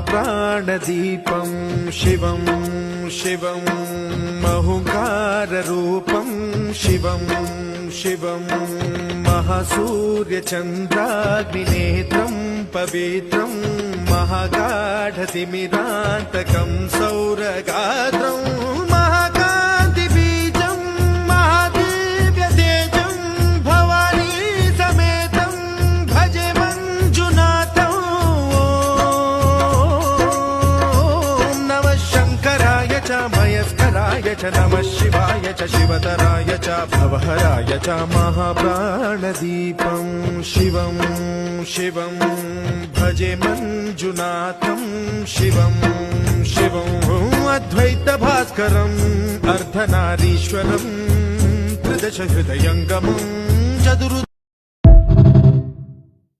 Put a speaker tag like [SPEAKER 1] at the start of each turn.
[SPEAKER 1] महाप्राणदीपं शिवं शिवं महुकाररूपं शिवं शिवं महासूर्यचन्द्राग्निनेत्रं पवित्रं महागाढतिमिरान्तकं सौरगात्रं महाकान्तिबीजं महादिव्यतेजं भवानी समेतं भजे मञ्जुनाथं। ॐ नमः शङ्कराय च मयस्कराय च नमः शिवाय च शिवतराय च भवहराय च महाप्राणदीपं शिवं शिवं भजे मञ्जुनाथं शिवं शिवं अद्वैतभास्करम् अर्धनारीश्वरं त्रिदश हृदयङ्गमं चतुर्